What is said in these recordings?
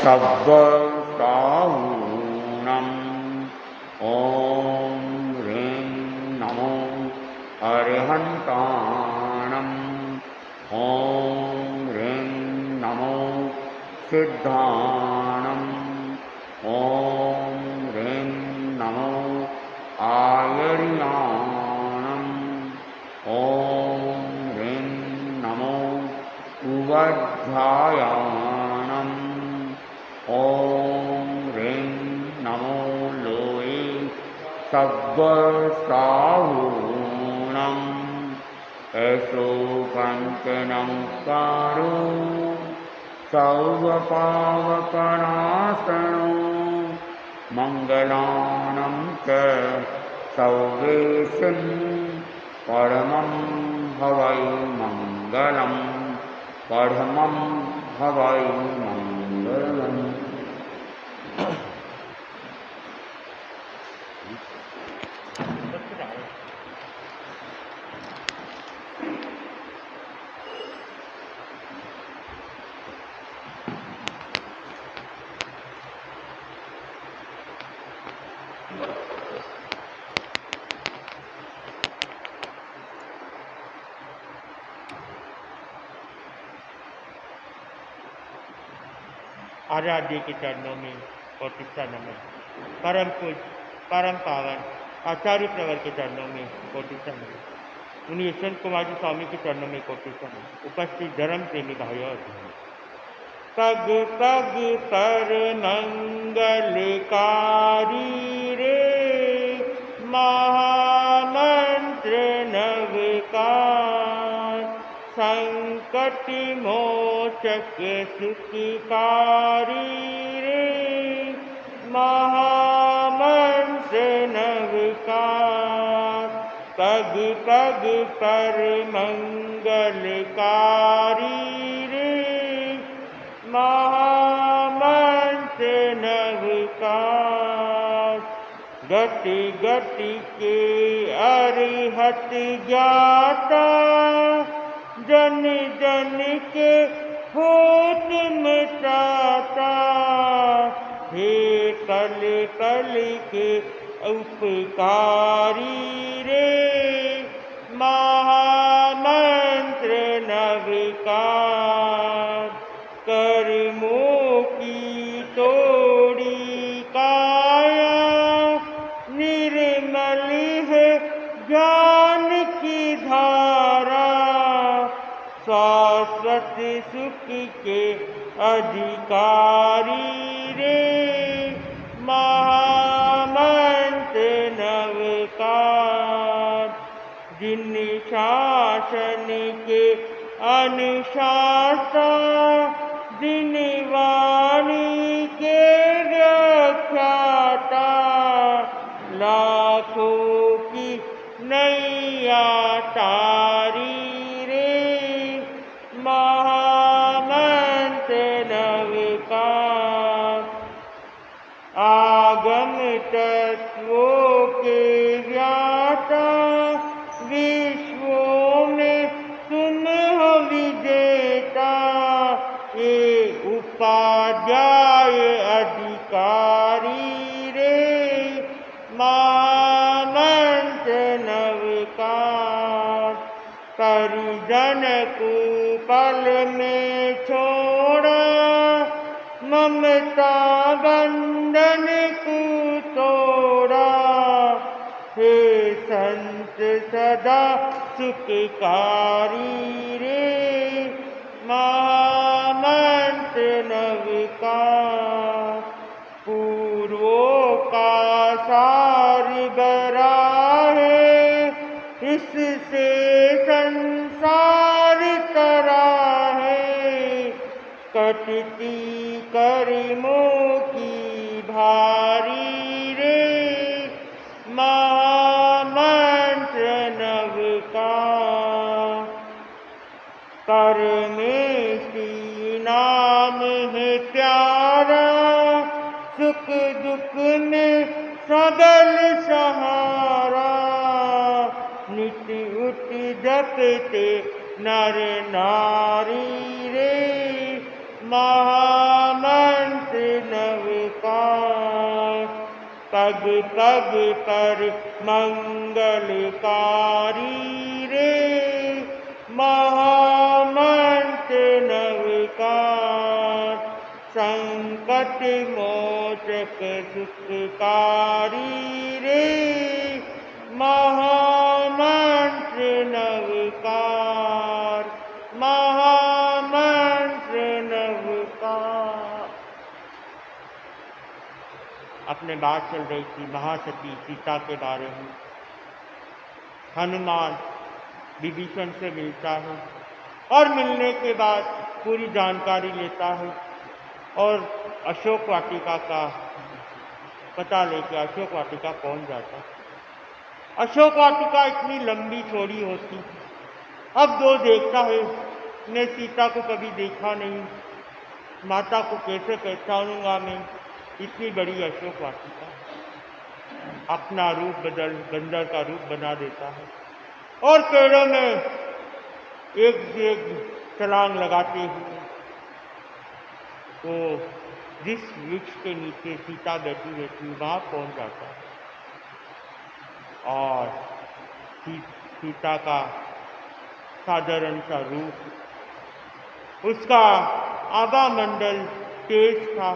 सब्बसाहूणम् ॐ ह्रीं नमो अरिहन्ताणम् ॐ ह्रीं नमो सिद्धाणम् ॐ ह्रीं नमो आयर्याणम् ॐ ह्रीं नमो उवध्यायाणम् ॐ ह्रीं नमो लोये सब्बसाहूणम् ऐसो पञ्चनमस्कारो सर्वपावपनाशनो मङ्गलानं च सर्वेशं परमं भवै मङ्गलं परमं भवै मङ्गलम्। आराध्य के चरणों में कोटिसा नमन। परम पूज परम पावन आचार्य प्रवर के चरणों में कोटिसा नमन। उन्हीं यशवंत कुमार जी स्वामी के चरणों में कोटिसा नमन। उपस्थित धर्म प्रेमी भाइयों और बहनों, पग पग पर मंगलकारी रे महामंत्र नवकार संकट मोचक सुखकारी रे महामंत्र नवकार पग पग पर मंगलकारी रे महामंत्र नवकार गति गति के अरिहत ज्ञाता जन जन के होत मिटाता हे कल कल के उपकारी रे महामंत्र नवकार कर्मों की तोड़ी काया निर्मल है ज्ञान की धारा शाश्वत सुख के अधिकारी रे महामंत्र नवकार जिन शासन के अनुशासन दिन वाणी के व्याख्याता लाखों की नैया तारी रे महामंत्र नवकार आगम तत्वों के व्याता विश्वों में तुम हो विजेता ये उपाध्याय अधिकारी रे महामंत्र नवकार परिजन को पल में छोड़ा ममता बंधन को तोड़ा हे संत सदा सुखकारी रे महामंत्र नवकार पूर्वों का सार बरा है इससे संसार तरा है कटती कर्मों की भारी रे महामंत्र नवकार परमेशी नाम है प्यारा सुख दुख में सबल सहारा नित्य उठ जपते नर नारी रे महामंत्र पग पग पर मंगलकारी रे, महामंत्र नवकार, संकट मोचक सुखकारी रे, महामंत्र नवकार, महामंत्र नवकार। अपने बात चल रही थी महासती सीता के बारे में। हनुमान विभीषण से मिलता है और मिलने के बाद पूरी जानकारी लेता है और अशोक वाटिका का पता लेके अशोक वाटिका पहुंच जाता है। अशोक वाटिका इतनी लंबी चौड़ी होती। अब दो देखता है, मैं सीता को कभी देखा नहीं, माता को कैसे पहचानूंगा मैं, इतनी बड़ी अशोक वाटिका। अपना रूप बदल बंदर का रूप बना देता है और पेड़ों में एक से एक छलांग लगाते हुए वो जिस वृक्ष के नीचे सीता बैठी रहती वहां पहुंच जाता है और सीता का साधारण सा रूप, उसका आभा मंडल तेज था,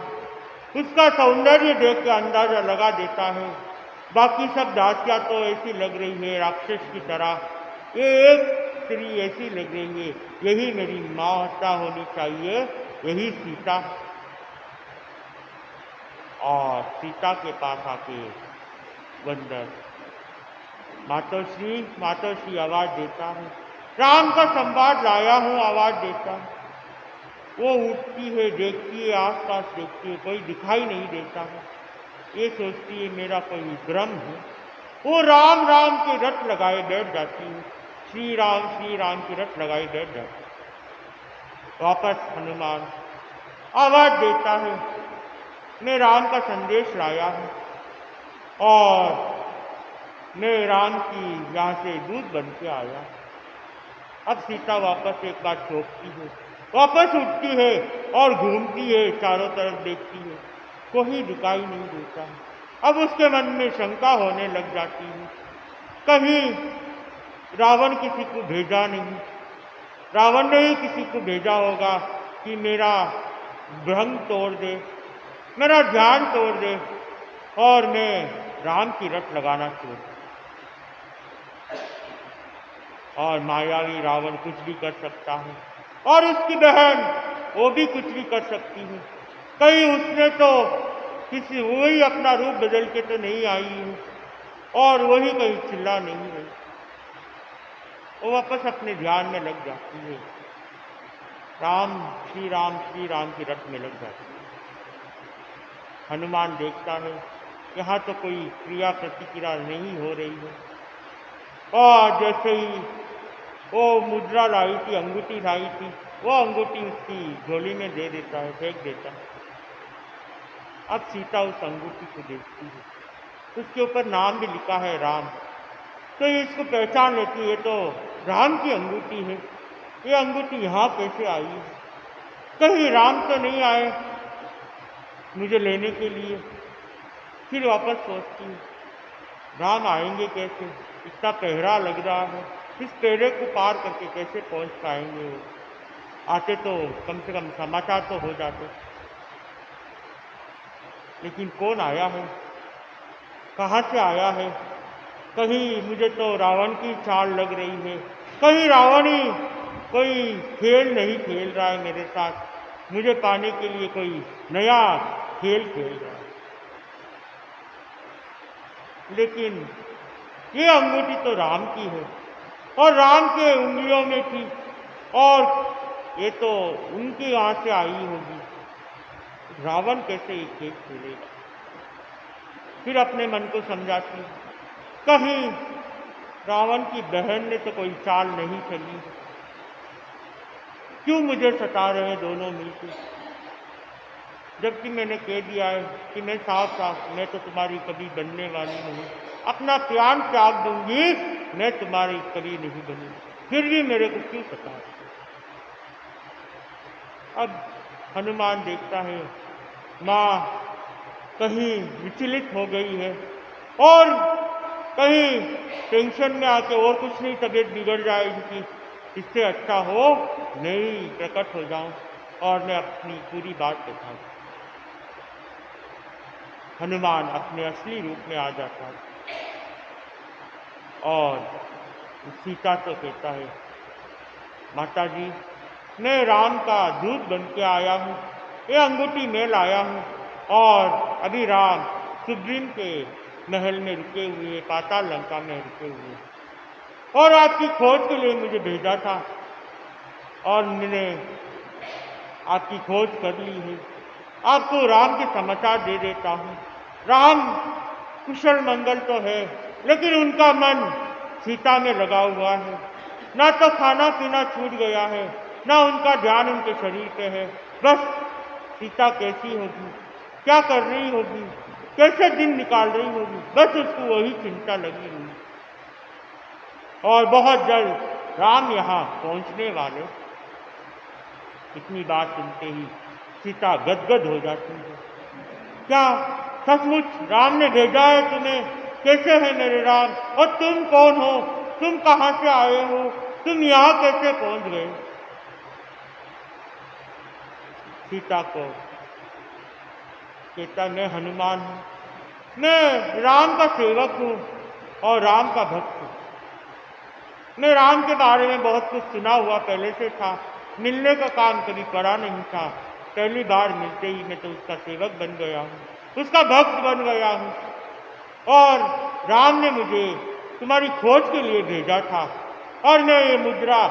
उसका सौंदर्य देख के अंदाजा लगा देता है। बाकी सब दासियां तो ऐसी लग रही है राक्षस की तरह, ये एक स्त्री ऐसी लग रही है, यही मेरी माता होनी चाहिए, यही सीता। और सीता के पास आके बंदर मातोश्री मातोश्री आवाज देता है, राम का संवाद लाया हूँ, आवाज देता है। वो उठती है, देखती है, आसपास देखती है, कोई दिखाई नहीं देता है। ये सोचती है मेरा कोई भ्रम है। वो राम राम के रट लगाए बैठ जाती है, श्री राम की रट लगाए बैठ जाती है। वापस हनुमान आवाज देता है, मैं राम का संदेश लाया हूँ और मैं राम की यहाँ से दूध बन के आया। अब सीता वापस एक बार चौंकती है, वापस उठती है और घूमती है, चारों तरफ देखती है, कोई दिखाई नहीं देता है। अब उसके मन में शंका होने लग जाती है, कहीं रावण किसी को भेजा नहीं, रावण ने ही किसी को भेजा होगा कि मेरा भ्रम तोड़ दे, मेरा ध्यान तोड़ दे और मैं राम की रट लगाना छोड़ दूं। और मायावी रावण कुछ भी कर सकता है और उसकी बहन वो भी कुछ भी कर सकती है। कहीं उसने तो किसी वही अपना रूप बदल के तो नहीं आई है और वही कहीं चिल्ला नहीं रही, वो वापस अपने ध्यान में लग जाती है, राम श्री राम की रट में लग जाती है। हनुमान देखता है यहाँ तो कोई क्रिया प्रतिक्रिया नहीं हो रही है और जैसे ही वो मुद्रा लाई थी, अंगूठी लाई थी, वो अंगूठी उसकी झोली में दे देता है, फेंक देता है। अब सीता उस अंगूठी को देखती है, उसके ऊपर नाम भी लिखा है राम, तो ये इसको पहचान लेती है, तो राम की अंगूठी है, ये अंगूठी यहाँ कैसे आई है, कहीं राम तो नहीं आए मुझे लेने के लिए। फिर वापस सोचती है राम आएंगे कैसे, इतना पहरा लग रहा है, इस पेड़े को पार करके कैसे पहुंच पाएंगे वो, आते तो कम से कम समाचार तो हो जाते, लेकिन कौन आया है, कहाँ से आया है, कहीं मुझे तो रावण की चाल लग रही है, कहीं रावण ही कोई खेल नहीं खेल रहा है मेरे साथ, मुझे पाने के लिए कोई नया खेल खेल रहा है। लेकिन ये अंगूठी तो राम की है और राम के उंगलियों में थी और ये तो उनके यहाँ से आई होगी, रावण कैसे ये खेल खेलेगा। फिर अपने मन को समझाती, कहीं रावण की बहन ने तो कोई चाल नहीं चली, क्यों मुझे सता रहे हैं दोनों मिलकर, जबकि मैंने कह दिया है कि मैं साफ साफ मैं तो तुम्हारी कभी बनने वाली नहीं, अपना प्राण त्याग दूंगी, मैं तुम्हारी कभी नहीं बनी, फिर भी मेरे को क्यों सता रहे। अब हनुमान देखता है माँ कहीं विचलित हो गई है और कहीं टेंशन में आके और कुछ नहीं तबीयत बिगड़ जाए इनकी, इससे अच्छा हो नहीं प्रकट हो जाऊं और मैं अपनी पूरी बात बताऊं। हनुमान अपने असली रूप में आ जाता है और सीता तो कहता है, माता जी मैं राम का दूत बन के आया हूँ, ये अंगूठी मैं लाया हूँ और अभी राम सुग्रीव के महल में रुके हुए, पाताल लंका में रुके हुए और आपकी खोज के लिए मुझे भेजा था और मैंने आपकी खोज कर ली है। आपको राम के समाचार दे देता हूँ। राम कुशल मंगल तो है लेकिन उनका मन सीता में लगा हुआ है, ना तो खाना पीना छूट गया है, ना उनका ध्यान उनके शरीर पे है। बस सीता कैसी होगी, क्या कर रही होगी, कैसे दिन निकाल रही होगी, बस उसको वही चिंता लगी हुई। और बहुत जल्द राम यहाँ पहुँचने वाले। इतनी बात सुनते ही सीता गदगद हो जाती है। क्या सचमुच राम ने भेजा है तुम्हें? कैसे है मेरे राम? और तुम कौन हो? तुम कहाँ से आए हो? तुम यहाँ कैसे पहुँच गए? सीता को कहता मैं हनुमान हूँ, मैं राम का सेवक हूँ और राम का भक्त हूँ। मैं राम के बारे में बहुत कुछ सुना हुआ पहले से था, मिलने का काम कभी करा नहीं था, पहली बार मिलते ही मैं तो उसका सेवक बन गया हूँ, उसका भक्त बन गया हूँ और राम ने मुझे तुम्हारी खोज के लिए भेजा था और मैं ये मुद्रा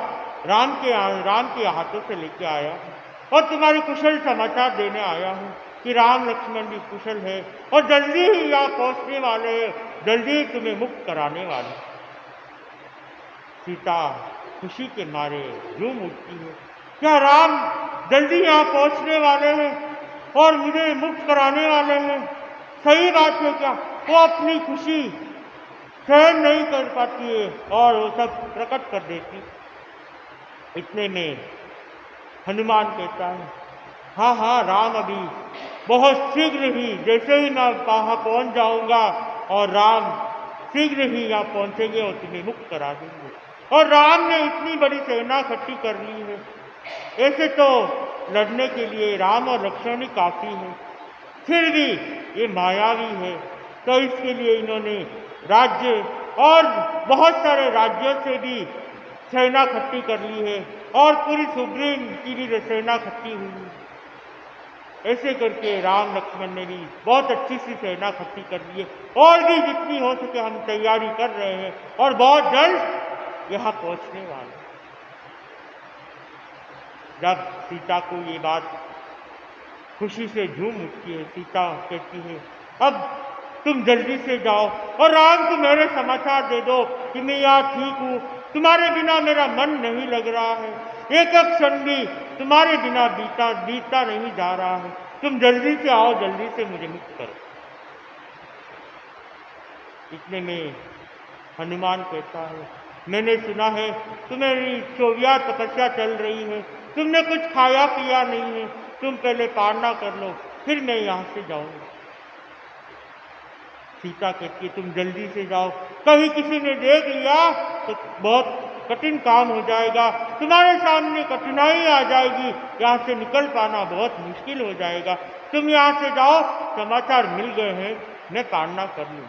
राम के हाथों से लेके आया हूँ और तुम्हारी कुशल समाचार देने आया हूँ कि राम लक्ष्मण भी कुशल है और जल्दी ही यहाँ पहुँचने वाले हैं, जल्दी ही तुम्हें मुक्त कराने वाले। सीता खुशी के मारे झूम उठती है, क्या राम जल्दी यहाँ पहुँचने वाले हैं और मुझे मुक्त कराने वाले हैं? सही बात है क्या? वो अपनी खुशी सहन नहीं कर पाती है और वो सब प्रकट कर देती। इतने में हनुमान कहता है, हाँ हाँ राम अभी बहुत शीघ्र ही, जैसे ही मैं वहाँ पहुँच जाऊँगा और राम शीघ्र ही यहाँ पहुँचेंगे और तुम्हें मुक्त करा देंगे। और राम ने इतनी बड़ी सेना इकट्ठी कर ली है, ऐसे तो लड़ने के लिए राम और लक्ष्मण ही काफ़ी है, फिर भी ये मायावी है तो इसके लिए इन्होंने राज्य और बहुत सारे राज्यों से भी सेना इकट्ठी कर ली है और पूरी सुग्रीव की भी सेना इकट्ठी हुई है। ऐसे करके राम लक्ष्मण ने भी बहुत अच्छी सी सेना इकट्ठी कर ली है और भी जितनी हो सके हम तैयारी कर रहे हैं और बहुत जल्द यहाँ पहुँचने वाले। जब सीता को ये बात खुशी से झूम उठती है, सीता कहती है अब तुम जल्दी से जाओ और राम को मेरे समाचार दे दो कि मैं यहाँ ठीक हूँ, तुम्हारे बिना मेरा मन नहीं लग रहा है, एक एक क्षण भी तुम्हारे बिना बीतता नहीं जा रहा है, तुम जल्दी से आओ, जल्दी से मुझे मुक्त करो। इतने में हनुमान कहता है, मैंने सुना है तुम्हारी 24 तपस्या चल रही है, तुमने कुछ खाया पिया नहीं है, तुम पहले पारना कर लो फिर मैं यहाँ से जाऊँगा। सीता कहती है तुम जल्दी से जाओ, कहीं किसी ने देख लिया तो बहुत कठिन काम हो जाएगा, तुम्हारे सामने कठिनाई आ जाएगी, यहाँ से निकल पाना बहुत मुश्किल हो जाएगा, तुम यहाँ से जाओ, समाचार मिल गए हैं, मैं पालना कर लूँ।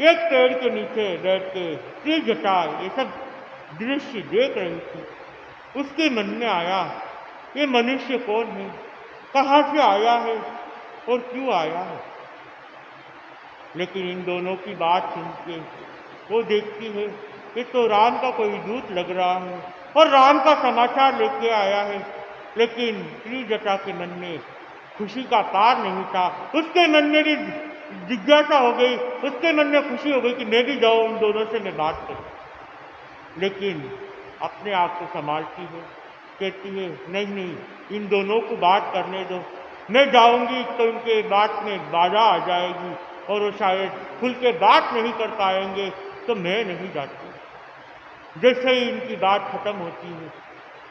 एक पेड़ के नीचे बैठ के श्री जटा ये सब दृश्य देख रही थी। उसके मन में आया ये मनुष्य कौन है, कहाँ से आया है और क्यों आया है। लेकिन इन दोनों की बात सुन के वो देखती है कि तो राम का कोई दूत लग रहा है और राम का समाचार लेके आया है। लेकिन श्री जटा के मन में खुशी का पार नहीं था, उसके मन में भी जिज्ञासा हो गई, उसके मन में खुशी हो गई कि मैं भी जाऊँ उन दोनों से मैं बात करूँ। लेकिन अपने आप को संभालती है, कहती है नहीं नहीं, इन दोनों को बात करने दो, मैं जाऊंगी तो उनके बात में बाधा आ जाएगी और वो शायद खुल के बात नहीं कर पाएंगे, तो मैं नहीं जाती। जैसे ही इनकी बात खत्म होती है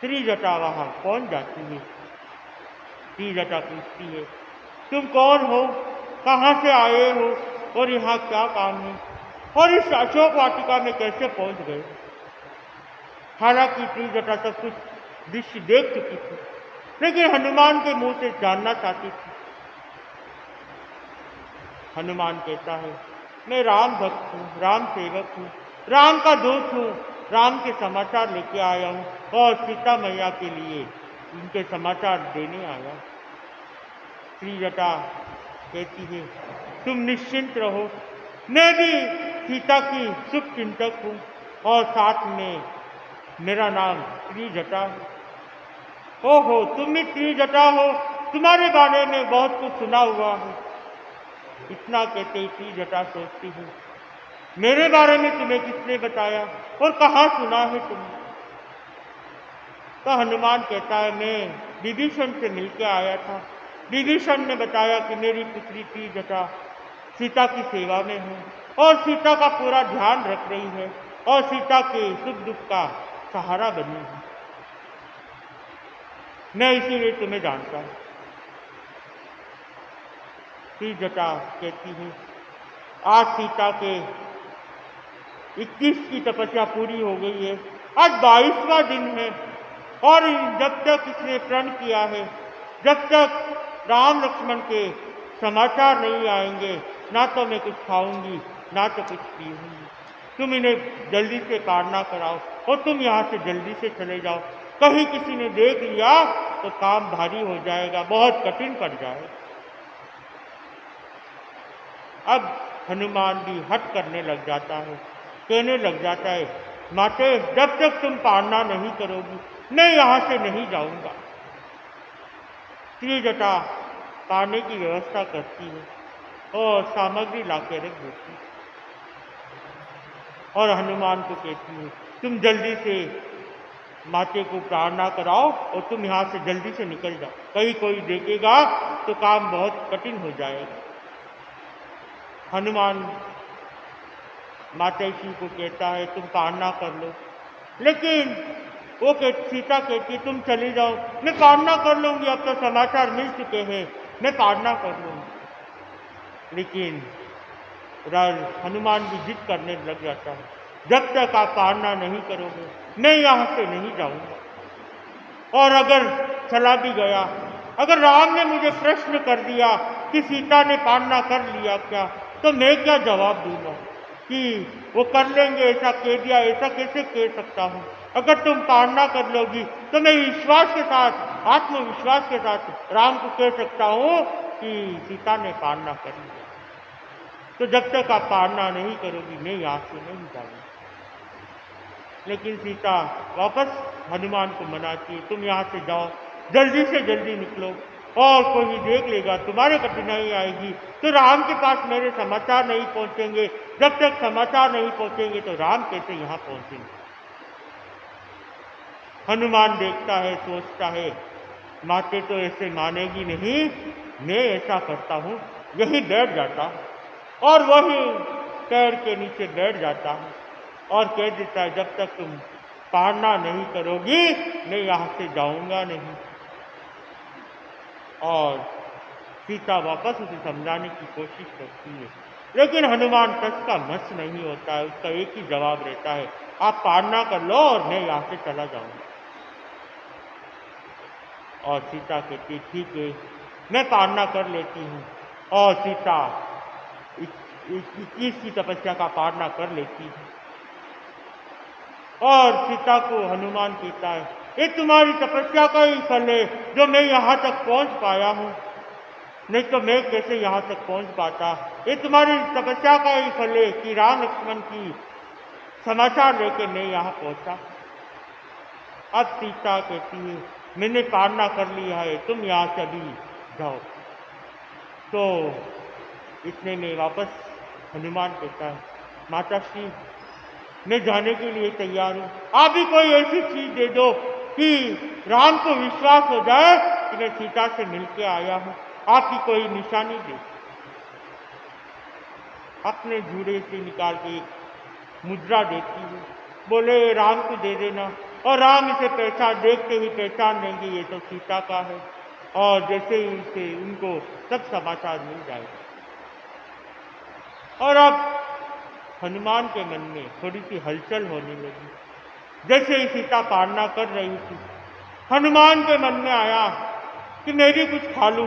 श्री जटा वहाँ पहुँच जाती है श्रीजटा पूछती है, तुम कौन हो, कहाँ से आए हो और यहाँ क्या काम है, और इस अशोक वाटिका में कैसे पहुंच गए। हालांकि श्रीजटा सब कुछ दृश्य देख चुकी थी, लेकिन हनुमान के मुंह से जानना चाहती थी। हनुमान कहता है, मैं राम भक्त हूँ, राम सेवक हूँ, राम का दूत हूँ, राम के समाचार लेके आया हूँ और सीता मैया के लिए उनके समाचार देने आया। श्रीजटा कहती है, तुम निश्चिंत रहो, मैं भी सीता की शुभ चिंतक हूँ और साथ में मेरा नाम श्रीजटा है। ओहो, तुम भी श्रीजटा हो, तुम्हारे बारे में बहुत कुछ सुना हुआ है। इतना कहते ही श्रीजटा सोचती है, मेरे बारे में तुम्हें किसने बताया और कहाँ सुना है तुमने। तो हनुमान कहता है, मैं विभीषण से मिलकर आया था, विभीषण ने बताया कि मेरी पुत्री श्रीजटा सीता की सेवा में है और सीता का पूरा ध्यान रख रही है और सीता के सुख दुख का सहारा बनी है। मैं इसीलिए तुम्हें जानता हूं। श्रीजटा कहती है, आज सीता के 21 की तपस्या पूरी हो गई है, आज 22वां दिन है और जब तक इसने प्रण किया है, जब तक राम लक्ष्मण के समाचार नहीं आएंगे, ना तो मैं कुछ खाऊंगी ना तो कुछ पीऊंगी। तुम इन्हें जल्दी से पारना कराओ और तुम यहाँ से जल्दी से चले जाओ। कहीं किसी ने देख लिया तो काम भारी हो जाएगा, बहुत कठिन पड़ जाएगा। अब हनुमान भी हट करने लग जाता है, कहने लग जाता है, माते जब तक तुम पारना नहीं करोगी मैं यहाँ से नहीं जाऊंगा। श्रीजटा पाने की व्यवस्था करती है और सामग्री लाके रख देती है और हनुमान को कहती है, तुम जल्दी से माते को प्रार्थना कराओ और तुम यहाँ से जल्दी से निकल जाओ, कहीं कोई देखेगा तो काम बहुत कठिन हो जाएगा। हनुमान माता जी को कहता है, तुम पालना कर लो, लेकिन वो सीता कहती, तुम चली जाओ, मैं पालना कर लूंगी, अब तो समाचार मिल चुके हैं, मैं पालना कर लूंगी। लेकिन हनुमान भी जिद करने लग जाता है, जब तक आप पालना नहीं करोगे मैं यहाँ से नहीं जाऊंगा। और अगर चला भी गया, अगर राम ने मुझे प्रश्न कर दिया कि सीता ने पालना कर लिया क्या, तो मैं क्या जवाब दूंगा कि वो कर लेंगे, ऐसा कह दिया, ऐसा कैसे कह सकता हूँ। अगर तुम पालना कर लोगी तो मैं विश्वास के साथ, आत्मविश्वास के साथ राम को कह सकता हूँ कि सीता ने पालना कर लिया। तो जब तक आप पालना नहीं करोगी मैं यहाँ से नहीं जाऊंगी। लेकिन सीता वापस हनुमान को मनाती है, तुम यहाँ से जाओ, जल्दी से जल्दी निकलो, और कोई देख लेगा तुम्हारे कठिनाई आएगी, तो राम के पास मेरे समाचार नहीं पहुंचेंगे, जब तक समाचार नहीं पहुंचेंगे तो राम कैसे यहाँ पहुंचेंगे। हनुमान देखता है, सोचता है, माते तो ऐसे मानेगी नहीं, मैं ऐसा करता हूँ, यही बैठ जाता हूँ और वही पैर के नीचे बैठ जाता हूँ और कह देता है, जब तक तुम पालना नहीं करोगी मैं यहाँ से जाऊंगा नहीं। और सीता वापस उसे समझाने की कोशिश करती है, लेकिन हनुमान टस का मस नहीं होता है, उसका एक ही जवाब रहता है, आप पालना कर लो और मैं यहाँ से चला जाऊंगा। और सीता कहती, ठीक है मैं पालना कर लेती हूँ, और सीता 21 की तपस्या का पालना कर लेती है। और सीता को हनुमान कहता है, ये तुम्हारी तपस्या का ही फल है जो मैं यहाँ तक पहुँच पाया हूँ, नहीं तो मैं कैसे यहाँ तक पहुँच पाता। ये तुम्हारी तपस्या का ही फल है कि राम लक्ष्मण की समाचार लेके मैं यहाँ पहुँचा। अब सीता कहती है, मैंने पालना कर लिया है, तुम यहाँ से अभी जाओ। तो इतने में वापस हनुमान कहता है, माता श्री मैं जाने के लिए तैयार हूँ, आप भी कोई ऐसी चीज दे दो कि राम को विश्वास हो जाए कि मैं सीता से मिलके आया हूँ, आपकी कोई निशानी दे। अपने जूड़े से निकाल के मुद्रा देती है, बोले राम को दे देना, और राम इसे पहचान, देखते ही पहचान लेंगे ये तो सीता का है। और जैसे ही उनसे उनको सब समाचार मिल जाएगा। और अब हनुमान के मन में थोड़ी सी हलचल होने लगी। जैसे ही सीता पालना कर रही थी, हनुमान के मन में आया कि मैं भी कुछ खा लूं,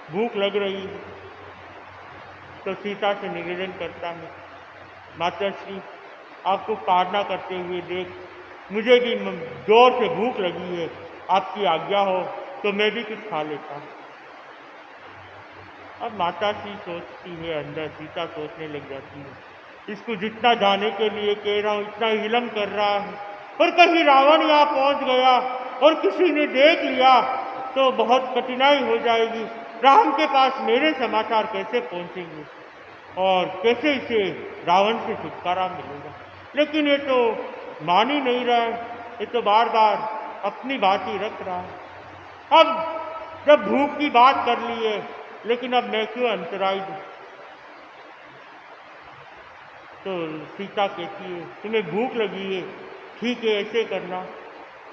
भूख लग रही है। तो सीता से निवेदन करता है, माताश्री आपको पालना करते हुए देख मुझे भी जोर से भूख लगी है, आपकी आज्ञा हो तो मैं भी कुछ खा लेता हूँ। अब माताश्री सोचती है, अंदर सीता सोचने लग जाती है, इसको जितना जाने के लिए कह रहा हूँ इतना विलम्ब कर रहा है, और कहीं रावण यहाँ पहुँच गया और किसी ने देख लिया तो बहुत कठिनाई हो जाएगी। राम के पास मेरे समाचार कैसे पहुँचेंगे और कैसे इसे रावण से छुटकारा मिलेगा। लेकिन ये तो मान ही नहीं रहा है, ये तो बार बार अपनी बात ही रख रहा है। अब जब भूख की बात कर ली है, लेकिन अब मैं क्यों अंतराय दूं? तो सीता कहती है, तुम्हें भूख लगी है, ठीक है ऐसे करना,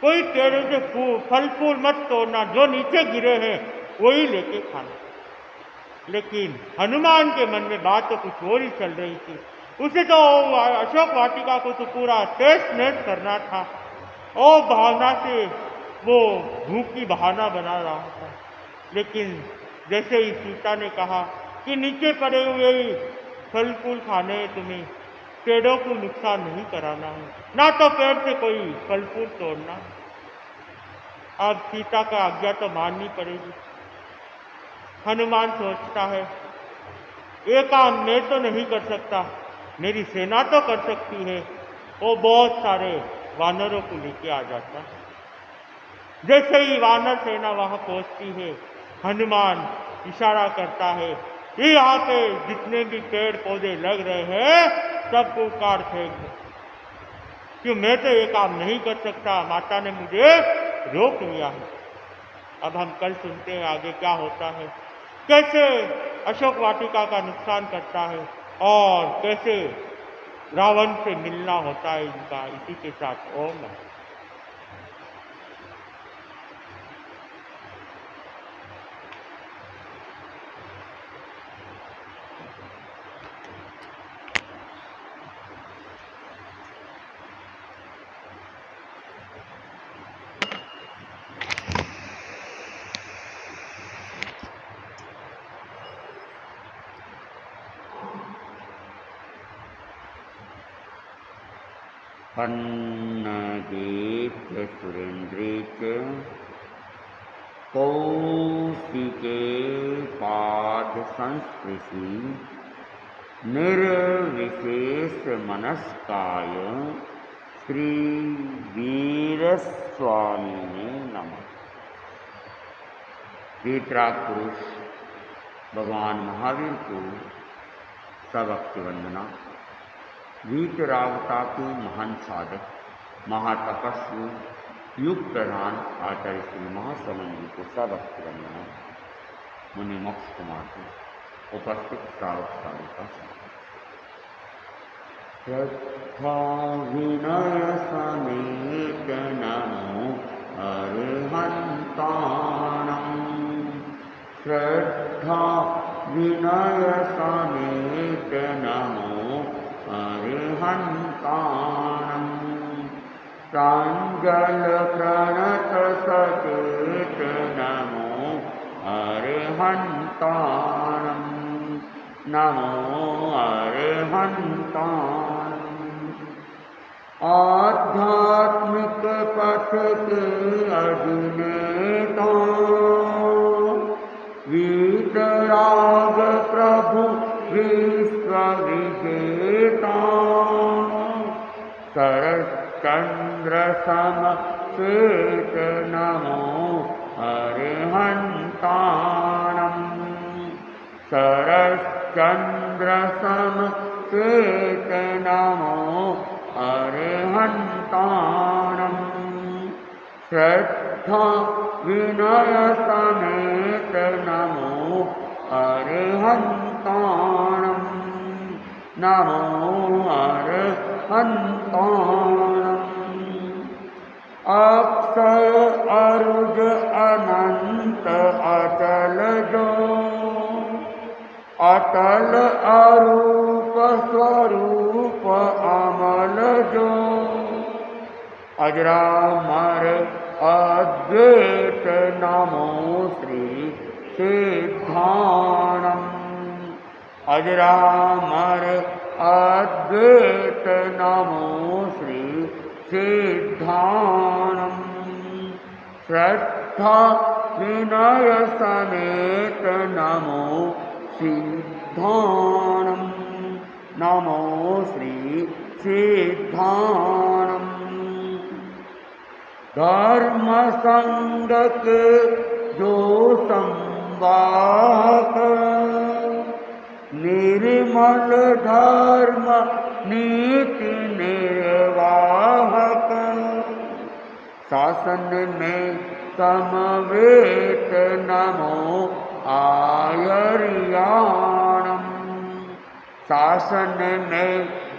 कोई पेड़ों से फल फूल मत तोड़ना, जो नीचे गिरे हैं वही लेके खाना। लेकिन हनुमान के मन में बात तो कुछ और ही चल रही थी। उसे तो अशोक वाटिका को तो पूरा टेस्ट नेस्ट करना था, और भावना से वो भूख की बहाना बना रहा था। लेकिन जैसे ही सीता ने कहा कि नीचे पड़े हुए ही फल फूल खाने हैं तुम्हें, पेड़ों को नुकसान नहीं कराना है, ना तो पेड़ से कोई फल फूल तोड़ना। अब सीता का आज्ञा तो माननी पड़ेगी। हनुमान सोचता है, ये काम मैं तो नहीं कर सकता, मेरी सेना तो कर सकती है। वो बहुत सारे वानरों को लेके आ जाता है। जैसे ही वानर सेना वहां पहुंचती है, हनुमान इशारा करता है, ये यहाँ पे जितने भी पेड़ पौधे लग रहे हैं सबको काट फेंक दो, क्यों मैं तो ये काम नहीं कर सकता, माता ने मुझे रोक लिया है। अब हम कल सुनते हैं आगे क्या होता है, कैसे अशोक वाटिका का नुकसान करता है और कैसे रावण से मिलना होता है इनका। इसी के साथ ओम। पन्नगेभ्य सुरेन्द्रे च कौशिके पादसंस्पृशि निर्विशेषमनस्काय श्रीवीरस्वामिने नमः। वीतराग पुरुष भगवान महावीर को सभक्ति वंदना। वीतरागता के महान साधक, महातपस्वी, युग प्रधान आचार्य श्री महासमन जी को सभक्ति वंदना। मुनि मोक्ष कुमार को उपस्थित श्रावक श्राविका श्रद्धा विनय समेत नमो अरिहन्ताणम्। श्रद्धा विनय समेत नमो अरिहन्ताणम्। प्राञ्जल प्रणत सचेत नमो अरिहन्ताणम्। नमो अरिहन्ताणम्। आध्यात्मिक पथ के अधिनेता वीतराग प्रभु विश्व विजेता। शरच्चंद्र समश्वेत नमो अरिहन्ताणम्। शरच्चंद्र समश्वेत नमो अरिहन्ताणम्। श्रद्धा विनय समेत नमो अरिहन्ताणम्। नमो अरिहन्ताणम्। अक्षय अरुज अनंत अचल जो, अटल अरूप स्वरूप अमल जो, अजरामर अद्वैत नमो श्री सिद्धाणम, अजरामर अद्वैत नमो श्री सिद्धाणम, श्रद्धा विनय समेत नमो सिद्धाणम, नमो श्री सिद्धाणम। धर्म संगत जो संवाहक, निर्मल धर्म नीति निर्वाहक, शासन में समवेत नमो आयर्याणम, शासन में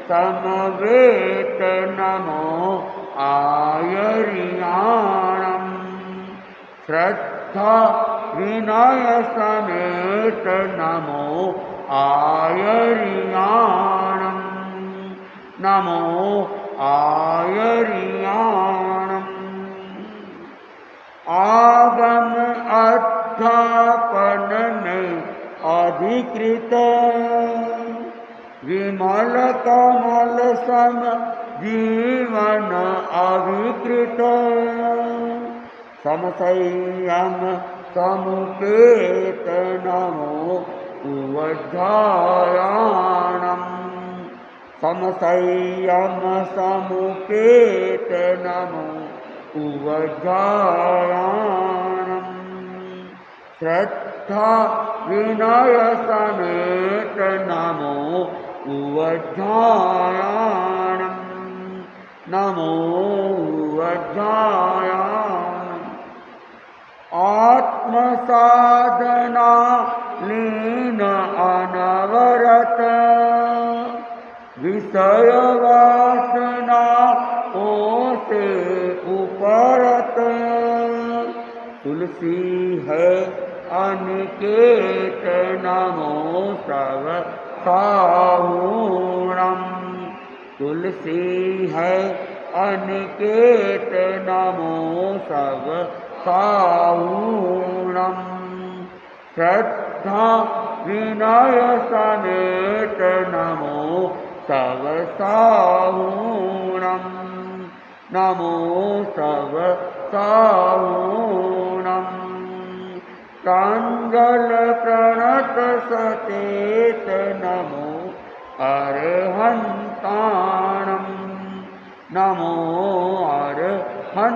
समवेत नमो आयर्याणम, श्रद्धा विनय समेत नमो आयर्याणम, नमो आयर्याणम। आगम अध्यापन में अधिकृत, विमल कमल सम जीवन अभिकृत, समसंयम समुपेत नमो उवध्यायाणम, समसंयम समुपेत नमो उवध्यायाणम, श्रद्धा विनय समेत नमो उवध्यायाणम, नमो उवध्यायाणम। आत्मसाधना लीन अनवरत, विषय वासना से उपरत, तुलसी है अनिकेत नमो सब साहूणम, तुलसी है अनिकेत नमो सब साहूणम, श्रद्धा विनय समेत नमो सब साहूणम, नमो सब साहूणम। प्राञ्जल प्रणत सचेत नमो अरहन्ताणम, नमो अरहन्ताणम,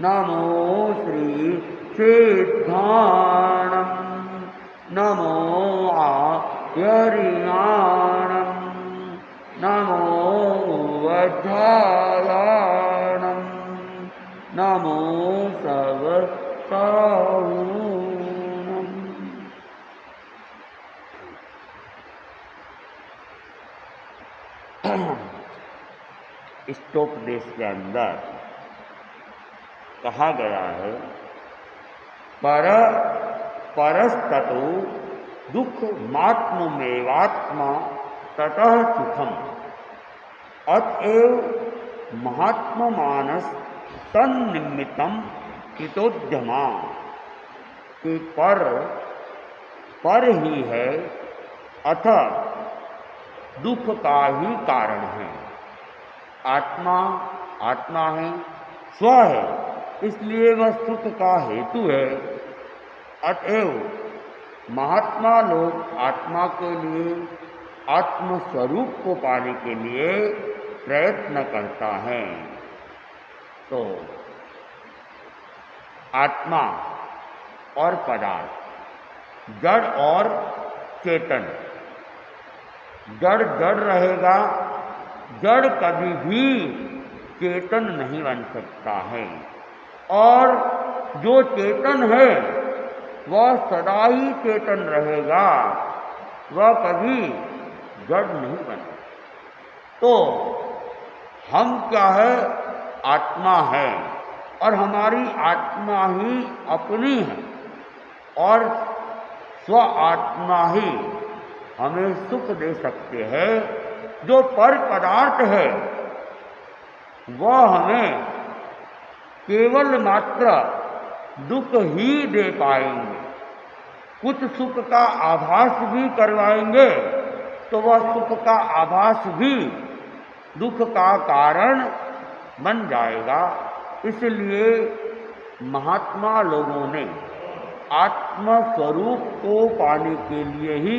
नमो श्री सिद्धाणम, नमो आयर्याणम, नमो वध्यायाणम, नमो सब साहूणम। इष्टोपदेश के अंदर कहा गया है, परस्ततो दुख मात्ममेवात्मा ततः सुखम, अतएव महात्मा मानस तन्निमित्तम कृतोद्यमा, कि पर ही है अतः दुख का ही कारण है। आत्मा आत्मा है, स्व है, इसलिए वह सुख का हेतु है। अतएव महात्मा लोग आत्मा के लिए, आत्म स्वरूप को पाने के लिए प्रयत्न करता है। तो आत्मा और पदार्थ, जड़ और चेतन, जड़ जड़ रहेगा, जड़ कभी भी चेतन नहीं बन सकता है, और जो चेतन है वह सदा ही चेतन रहेगा, वह कभी जड़ नहीं बनेगा। तो हम क्या है, आत्मा है और हमारी आत्मा ही अपनी है और स्व आत्मा ही हमें सुख दे सकते हैं। जो पर पदार्थ है वह हमें केवल मात्र दुख ही दे पाएंगे। कुछ सुख का आभास भी करवाएंगे तो वह सुख का आभास भी दुख का कारण बन जाएगा। इसलिए महात्मा लोगों ने आत्म स्वरूप को पाने के लिए ही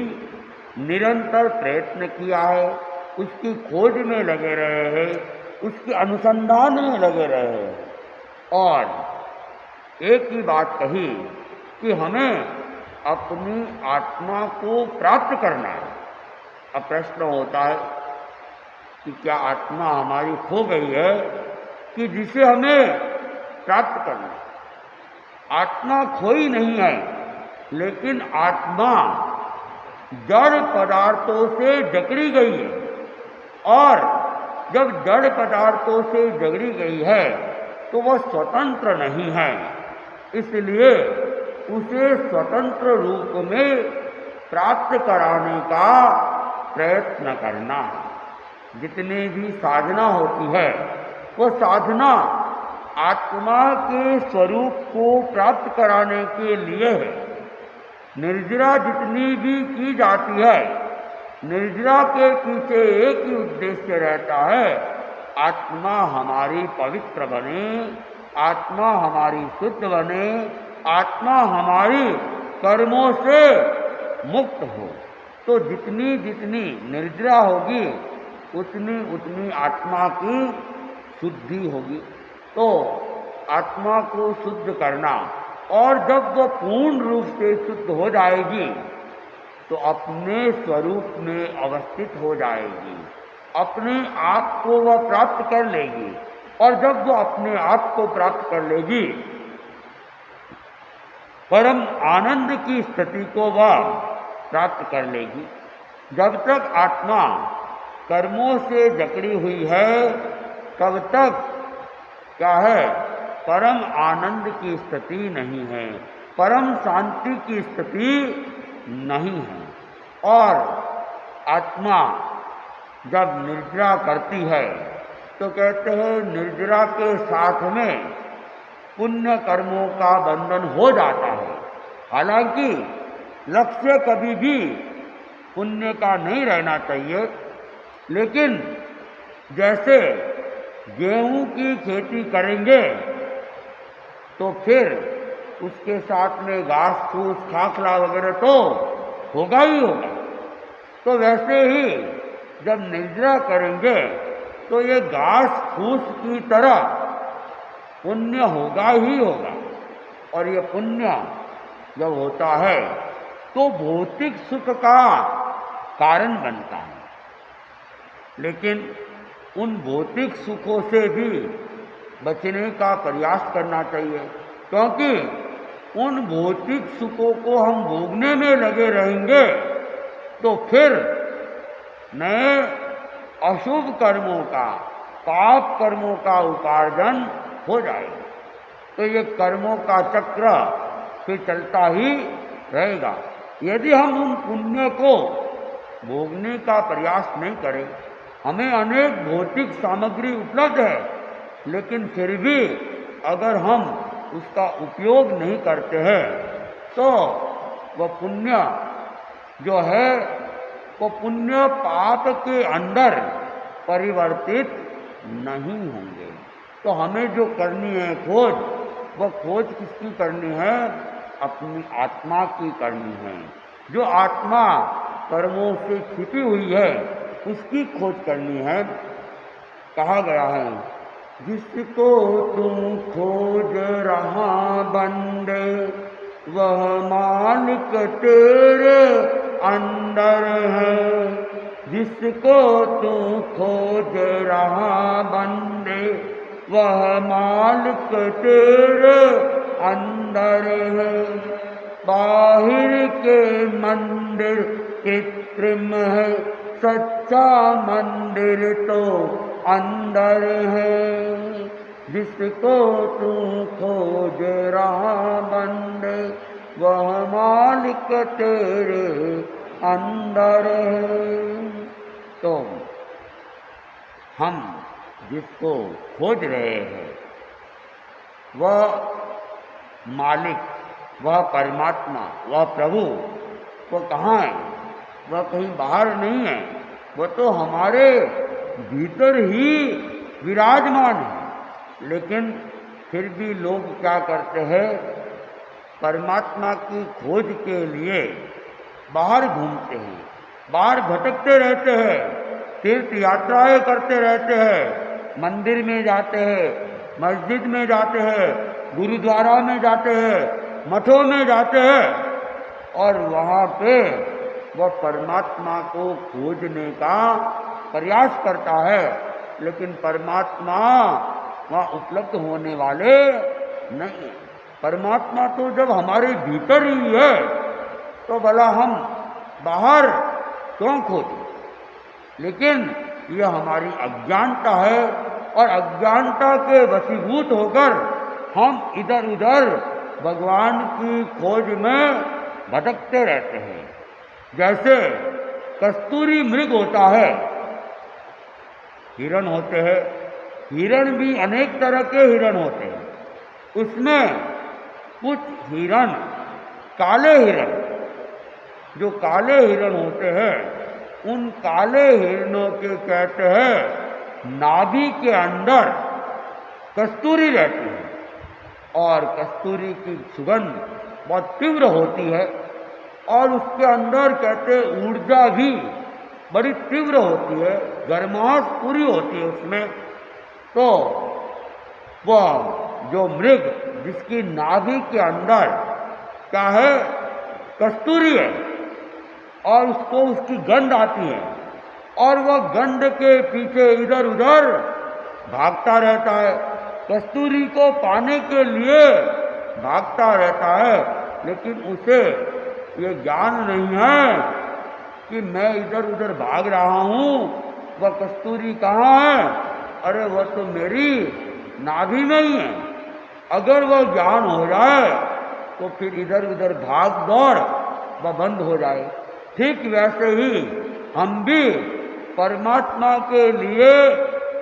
निरंतर प्रयत्न किया है, उसकी खोज में लगे रहे हैं, उसके अनुसंधान में लगे रहे हैं और एक ही बात कही कि हमें अपनी आत्मा को प्राप्त करना है। अब प्रश्न होता है कि क्या आत्मा हमारी खो गई है कि जिसे हमें प्राप्त करना है? आत्मा खोई नहीं है, लेकिन आत्मा जड़ पदार्थों से जकड़ी गई है और जब जड़ पदार्थों से जकड़ी गई है तो वह स्वतंत्र नहीं है। इसलिए उसे स्वतंत्र रूप में प्राप्त कराने का प्रयत्न करना है। जितनी भी साधना होती है वो साधना आत्मा के स्वरूप को प्राप्त कराने के लिए है। निर्जरा जितनी भी की जाती है, निर्जरा के पीछे एक ही उद्देश्य रहता है, आत्मा हमारी पवित्र बने, आत्मा हमारी शुद्ध बने, आत्मा हमारी कर्मों से मुक्त हो। तो जितनी जितनी निर्जरा होगी उतनी उतनी आत्मा की शुद्धि होगी। तो आत्मा को शुद्ध करना, और जब वह पूर्ण रूप से शुद्ध हो जाएगी तो अपने स्वरूप में अवस्थित हो जाएगी, अपने आप को वह प्राप्त कर लेगी। और जब वह अपने आप को प्राप्त कर लेगी परम आनंद की स्थिति को वह प्राप्त कर लेगी। जब तक आत्मा कर्मों से जकड़ी हुई है तब तक क्या है, परम आनंद की स्थिति नहीं है, परम शांति की स्थिति नहीं है। और आत्मा जब निर्जरा करती है तो कहते हैं निर्जरा के साथ में पुण्य कर्मों का बंधन हो जाता है। हालांकि लक्ष्य कभी भी पुण्य का नहीं रहना चाहिए, लेकिन जैसे गेहूं की खेती करेंगे तो फिर उसके साथ में घास फूस खाखला वगैरह तो होगा ही होगा। तो वैसे ही जब निर्जरा करेंगे तो ये घास फूस की तरह पुण्य होगा ही होगा। और ये पुण्य जब होता है तो भौतिक सुख का कारण बनता है, लेकिन उन भौतिक सुखों से भी बचने का प्रयास करना चाहिए, क्योंकि उन भौतिक सुखों को हम भोगने में लगे रहेंगे तो फिर नए अशुभ कर्मों का, पाप कर्मों का उपार्जन हो जाएगा। तो ये कर्मों का चक्र फिर चलता ही रहेगा। यदि हम उन पुण्य को भोगने का प्रयास नहीं करें, हमें अनेक भौतिक सामग्री उपलब्ध है, लेकिन फिर भी अगर हम उसका उपयोग नहीं करते हैं तो वह पुण्य जो है वो पुण्य पाप के अंदर परिवर्तित नहीं होंगे। तो हमें जो करनी है खोज, वह खोज किसकी करनी है? अपनी आत्मा की करनी है। जो आत्मा कर्मों से छिपी हुई है उसकी खोज करनी है। कहा गया है, जिसको तू खोज रहा बंदे वह मालिक तेरे अंदर है। जिसको तू खोज रहा बंदे वह मालिक तेरे अंदर है। बाहर के मंदिर कृत्रिम है, सच्चा मंदिर तो अंदर है, जिसको तू खोज रहा बंदे, वह मालिक तेरे अंदर है। तो हम जिसको खोज रहे हैं वह मालिक, वह परमात्मा, वह प्रभु, वो कहाँ है? वह कहीं बाहर नहीं है, वह तो हमारे भीतर ही विराजमान है। लेकिन फिर भी लोग क्या करते हैं, परमात्मा की खोज के लिए बाहर घूमते हैं, बाहर भटकते रहते हैं, तीर्थ यात्राएं करते रहते हैं, मंदिर में जाते हैं, मस्जिद में जाते हैं, गुरुद्वारा में जाते हैं, मठों में जाते हैं, और वहाँ पे वह परमात्मा को खोजने का प्रयास करता है। लेकिन परमात्मा वहाँ उपलब्ध होने वाले नहीं। परमात्मा तो जब हमारे भीतर ही है तो भला हम बाहर क्यों खोजें? लेकिन यह हमारी अज्ञानता है, और अज्ञानता के वशीभूत होकर हम इधर उधर भगवान की खोज में भटकते रहते हैं। जैसे कस्तूरी मृग होता है, हिरण होते हैं, हिरण भी अनेक तरह के हिरण होते हैं। उसमें कुछ हिरण, काले हिरण, जो काले हिरण होते हैं, उन काले हिरणों के कहते हैं नाभि के अंदर कस्तूरी रहती है, और कस्तूरी की सुगंध बहुत तीव्र होती है, और उसके अंदर कहते ऊर्जा भी बड़ी तीव्र होती है, गर्माहट पूरी होती है उसमें। तो वह जो मृग जिसकी नाभि के अंदर क्या है, कस्तूरी है, और उसको उसकी गंध आती है, और वह गंध के पीछे इधर उधर भागता रहता है, कस्तूरी को पाने के लिए भागता रहता है। लेकिन उसे ये ज्ञान नहीं है कि मैं इधर उधर भाग रहा हूँ, वह कस्तूरी कहाँ है? अरे वह तो मेरी नाभि में ही है। अगर वह ज्ञान हो जाए तो फिर इधर उधर भाग दौड़ वह बंद हो जाए। ठीक वैसे ही हम भी परमात्मा के लिए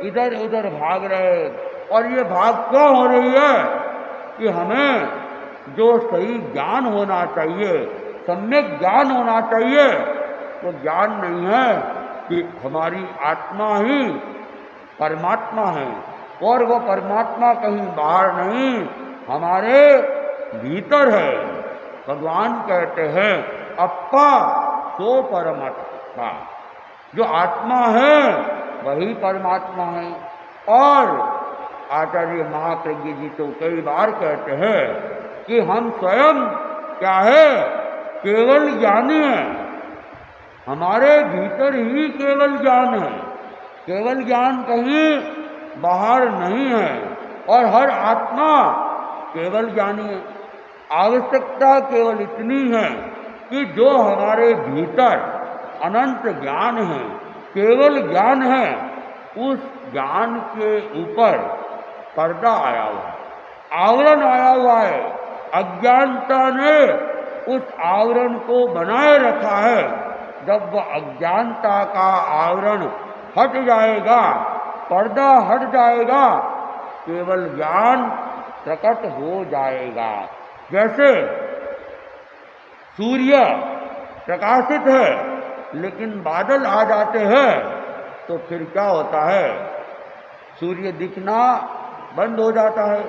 इधर उधर भाग रहे, और ये भाग क्यों हो रही है कि हमें जो सही ज्ञान होना चाहिए, सम्यक ज्ञान होना चाहिए, तो ज्ञान नहीं है कि हमारी आत्मा ही परमात्मा है, और वो परमात्मा कहीं बाहर नहीं, हमारे भीतर है। भगवान कहते हैं अप्पा सो परमात्मा, जो आत्मा है वही परमात्मा है। और आचार्य महाप्रज्ञ जी तो कई बार कहते हैं कि हम स्वयं क्या है, केवल ज्ञानी है, हमारे भीतर ही केवल ज्ञान है, केवल ज्ञान कहीं बाहर नहीं है, और हर आत्मा केवल ज्ञानी है। आवश्यकता केवल इतनी है कि जो हमारे भीतर अनंत ज्ञान है, केवल ज्ञान है, उस ज्ञान के ऊपर पर्दा आया हुआ है, आवरण आया हुआ है। अज्ञानता ने उस आवरण को बनाए रखा है। जब वह अज्ञानता का आवरण हट जाएगा, पर्दा हट जाएगा, केवल ज्ञान प्रकट हो जाएगा। जैसे सूर्य प्रकाशित है, लेकिन बादल आ जाते हैं तो फिर क्या होता है, सूर्य दिखना बंद हो जाता है,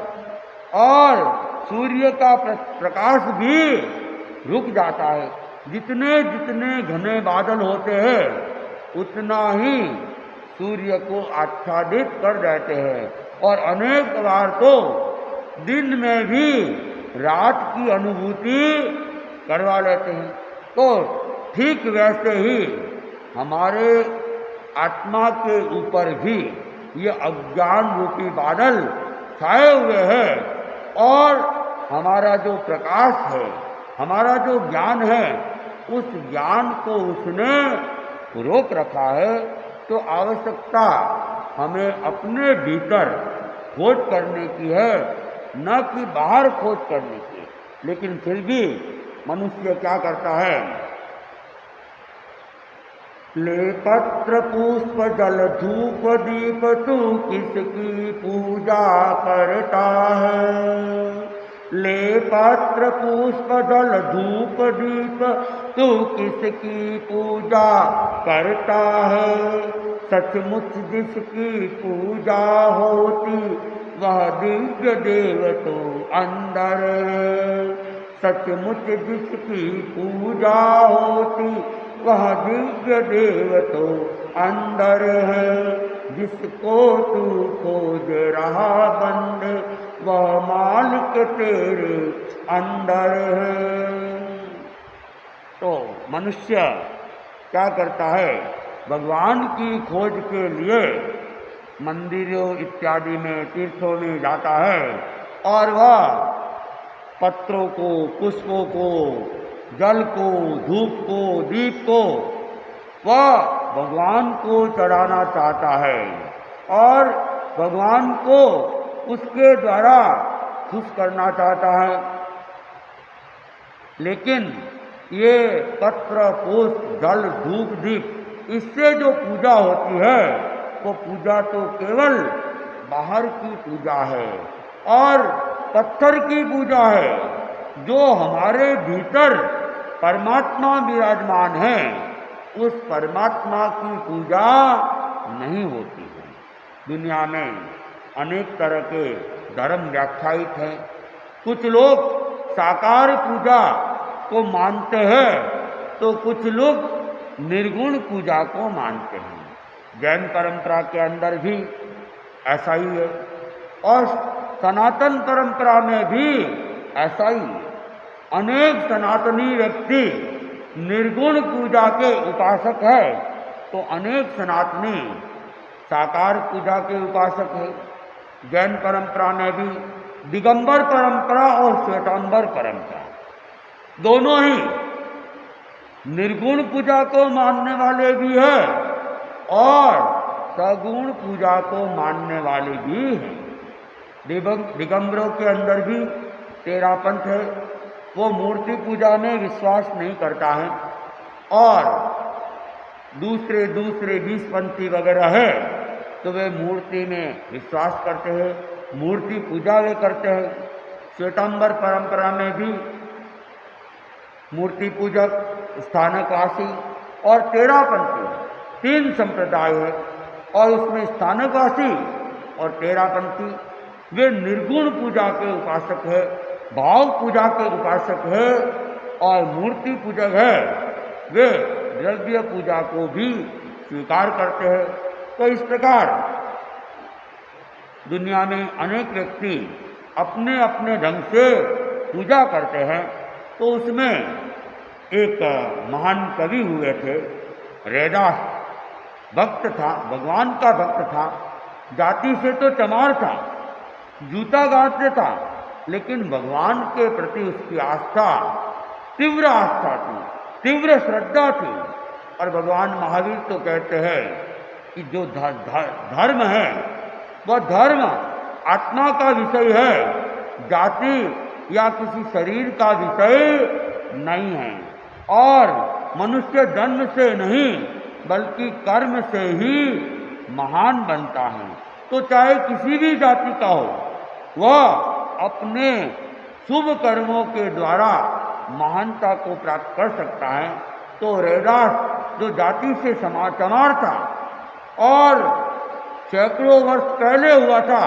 और सूर्य का प्रकाश भी रुक जाता है। जितने जितने घने बादल होते हैं, उतना ही सूर्य को आच्छादित कर देते हैं, और अनेक बार तो दिन में भी रात की अनुभूति करवा लेते हैं। तो ठीक वैसे ही हमारे आत्मा के ऊपर भी ये अज्ञान रूपी बादल छाए हुए हैं, और हमारा जो प्रकाश है, हमारा जो ज्ञान है, उस ज्ञान को उसने रोक रखा है। तो आवश्यकता हमें अपने भीतर खोज करने की है, न कि बाहर खोज करने की। लेकिन फिर भी मनुष्य क्या करता है? ले पत्र पुष्प जल धूप दीप, तू किसकी पूजा करता है? ले पत्र पुष्प जल धूप दीप, तू किसकी पूजा करता है? सचमुच जिसकी पूजा होती वह दिव्य देव तो अंदर है। सचमुच जिसकी पूजा होती वह दिव्य देव तो अंदर है। जिसको तू खोज रहा बंद, वह मालिक तेरे अंदर है। तो मनुष्य क्या करता है? भगवान की खोज के लिए मंदिरों इत्यादि में, तीर्थों में जाता है और वह पत्रों को, पुष्पों को, जल को, धूप को, दीप को वह भगवान को चढ़ाना चाहता है और भगवान को उसके द्वारा खुश करना चाहता है। लेकिन ये पत्र, पुष्प, जल, धूप, दीप, इससे जो पूजा होती है वो पूजा तो केवल बाहर की पूजा है और पत्थर की पूजा है। जो हमारे भीतर परमात्मा विराजमान है, उस परमात्मा की पूजा नहीं होती है। दुनिया में अनेक तरह के धर्म व्याख्यायित हैं। कुछ लोग साकार पूजा को मानते हैं तो कुछ लोग निर्गुण पूजा को मानते हैं। जैन परंपरा के अंदर भी ऐसा ही है और सनातन परंपरा में भी ऐसा ही है। अनेक सनातनी व्यक्ति निर्गुण पूजा के उपासक है तो अनेक सनातनी साकार पूजा के उपासक है। जैन परंपरा में भी दिगंबर परंपरा और श्वेतांबर परंपरा दोनों ही निर्गुण पूजा को मानने वाले भी है और सगुण पूजा को मानने वाले भी हैं। दिगंबरों के अंदर भी 13 पंथ है। वो मूर्ति पूजा में विश्वास नहीं करता है और दूसरे 20 पंथी वगैरह है तो वे मूर्ति में विश्वास करते हैं, मूर्ति पूजा वे करते हैं। श्वेतांबर परंपरा में भी मूर्ति पूजक, स्थानकवासी और 13 पंथी 3 संप्रदाय है और उसमें स्थानकवासी और 13 पंथी वे निर्गुण पूजा के उपासक है, भाव पूजा के उपासक है और मूर्ति पूजक है वे द्रव्य पूजा को भी स्वीकार करते हैं। तो इस प्रकार दुनिया में अनेक व्यक्ति अपने अपने ढंग से पूजा करते हैं। तो उसमें एक महान कवि हुए थे, रैदास, भक्त था, भगवान का भक्त था, जाति से तो चमार था, जूता गांठते था, लेकिन भगवान के प्रति उसकी आस्था, तीव्र आस्था थी, तीव्र श्रद्धा थी। और भगवान महावीर तो कहते हैं कि जो धर्म है वह धर्म आत्मा का विषय है, जाति या किसी शरीर का विषय नहीं है और मनुष्य जन्म से नहीं बल्कि कर्म से ही महान बनता है। तो चाहे किसी भी जाति का हो, वह अपने शुभ कर्मों के द्वारा महानता को प्राप्त कर सकता है। तो रैदास जो जाति से चमार था और सैकड़ों वर्ष पहले हुआ था,